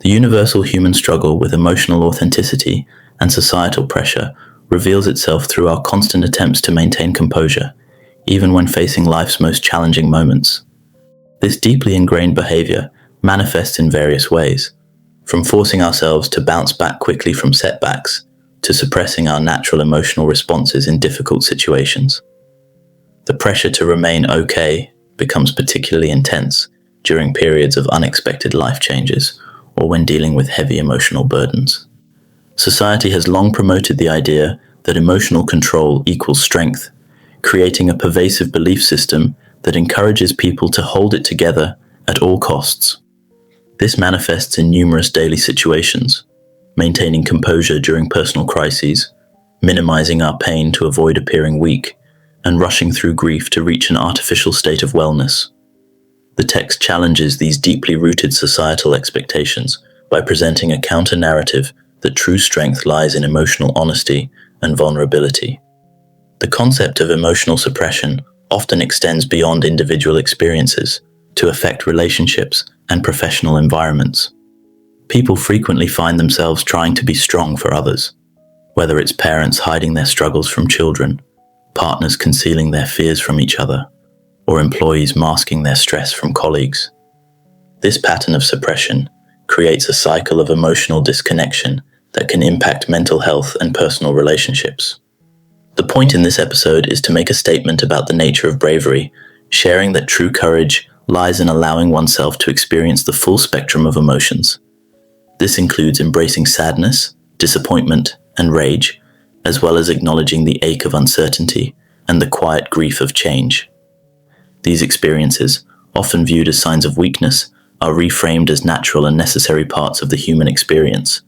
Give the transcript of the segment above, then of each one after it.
The universal human struggle with emotional authenticity and societal pressure reveals itself through our constant attempts to maintain composure, even when facing life's most challenging moments. This deeply ingrained behavior manifests in various ways, from forcing ourselves to bounce back quickly from setbacks to suppressing our natural emotional responses in difficult situations. The pressure to remain okay becomes particularly intense during periods of unexpected life changes or when dealing with heavy emotional burdens. Society has long promoted the idea that emotional control equals strength, creating a pervasive belief system that encourages people to hold it together at all costs. This manifests in numerous daily situations, maintaining composure during personal crises, minimizing our pain to avoid appearing weak, and rushing through grief to reach an artificial state of wellness. The text challenges these deeply rooted societal expectations by presenting a counter-narrative that true strength lies in emotional honesty and vulnerability. The concept of emotional suppression often extends beyond individual experiences to affect relationships and professional environments. People frequently find themselves trying to be strong for others, whether it's parents hiding their struggles from children, partners concealing their fears from each other, or employees masking their stress from colleagues. This pattern of suppression creates a cycle of emotional disconnection that can impact mental health and personal relationships. The point in this episode is to make a statement about the nature of bravery, sharing that true courage lies in allowing oneself to experience the full spectrum of emotions. This includes embracing sadness, disappointment, and rage, as well as acknowledging the ache of uncertainty and the quiet grief of change. These experiences, often viewed as signs of weakness, are reframed as natural and necessary parts of the human experience.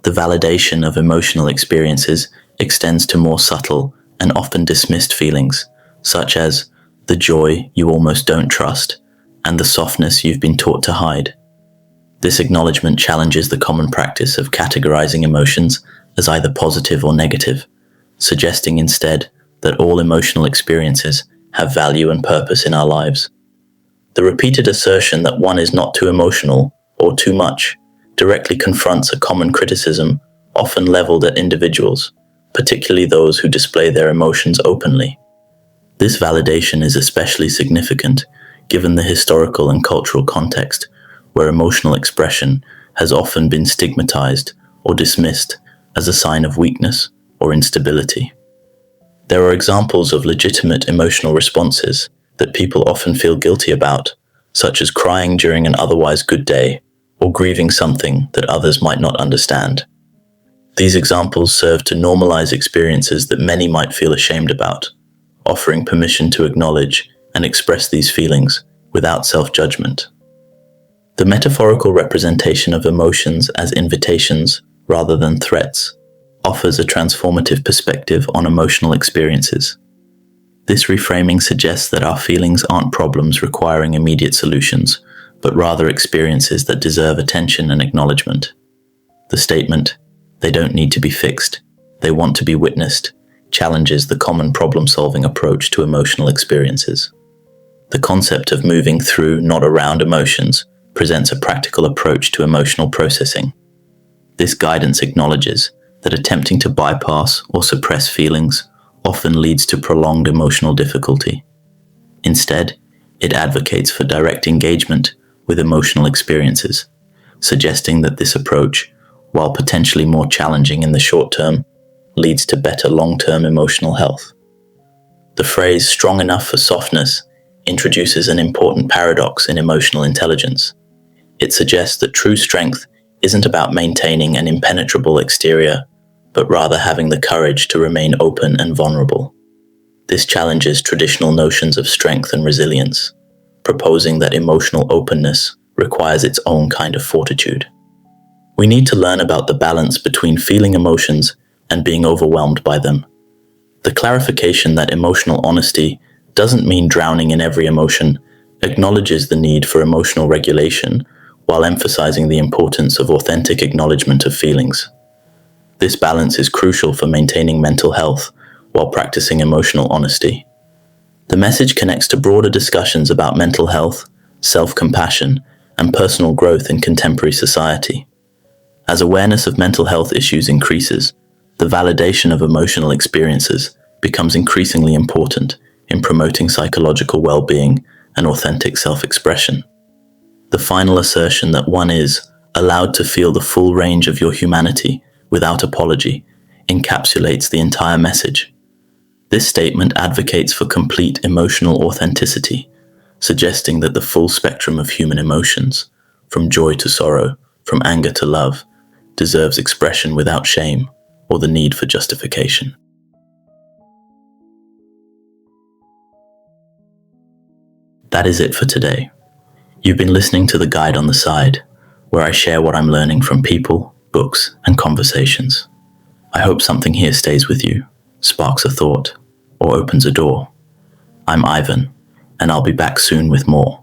The validation of emotional experiences extends to more subtle and often dismissed feelings, such as the joy you almost don't trust and the softness you've been taught to hide. This acknowledgement challenges the common practice of categorizing emotions as either positive or negative, suggesting instead that all emotional experiences have value and purpose in our lives. The repeated assertion that one is not too emotional or too much directly confronts a common criticism often leveled at individuals, particularly those who display their emotions openly. This validation is especially significant given the historical and cultural context where emotional expression has often been stigmatized or dismissed as a sign of weakness or instability. There are examples of legitimate emotional responses that people often feel guilty about, such as crying during an otherwise good day or grieving something that others might not understand. These examples serve to normalize experiences that many might feel ashamed about, offering permission to acknowledge and express these feelings without self-judgment. The metaphorical representation of emotions as invitations rather than threats offers a transformative perspective on emotional experiences. This reframing suggests that our feelings aren't problems requiring immediate solutions, but rather experiences that deserve attention and acknowledgement. The statement, "They don't need to be fixed, they want to be witnessed," challenges the common problem-solving approach to emotional experiences. The concept of moving through, not around emotions presents a practical approach to emotional processing. This guidance acknowledges that attempting to bypass or suppress feelings often leads to prolonged emotional difficulty. Instead, it advocates for direct engagement with emotional experiences, suggesting that this approach, while potentially more challenging in the short term, leads to better long-term emotional health. The phrase "strong enough for softness" introduces an important paradox in emotional intelligence. It suggests that true strength isn't about maintaining an impenetrable exterior, but rather having the courage to remain open and vulnerable. This challenges traditional notions of strength and resilience, proposing that emotional openness requires its own kind of fortitude. We need to learn about the balance between feeling emotions and being overwhelmed by them. The clarification that emotional honesty doesn't mean drowning in every emotion acknowledges the need for emotional regulation while emphasizing the importance of authentic acknowledgement of feelings. This balance is crucial for maintaining mental health while practicing emotional honesty. The message connects to broader discussions about mental health, self-compassion, and personal growth in contemporary society. As awareness of mental health issues increases, the validation of emotional experiences becomes increasingly important in promoting psychological well-being and authentic self-expression. The final assertion that one is allowed to feel the full range of your humanity without apology encapsulates the entire message. This statement advocates for complete emotional authenticity, suggesting that the full spectrum of human emotions, from joy to sorrow, from anger to love, deserves expression without shame or the need for justification. That is it for today. You've been listening to The Guide on the Side, where I share what I'm learning from people, books, and conversations. I hope something here stays with you, sparks a thought, or opens a door. I'm Ivan, and I'll be back soon with more.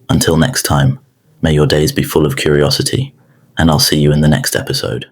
Until next time, may your days be full of curiosity, and I'll see you in the next episode.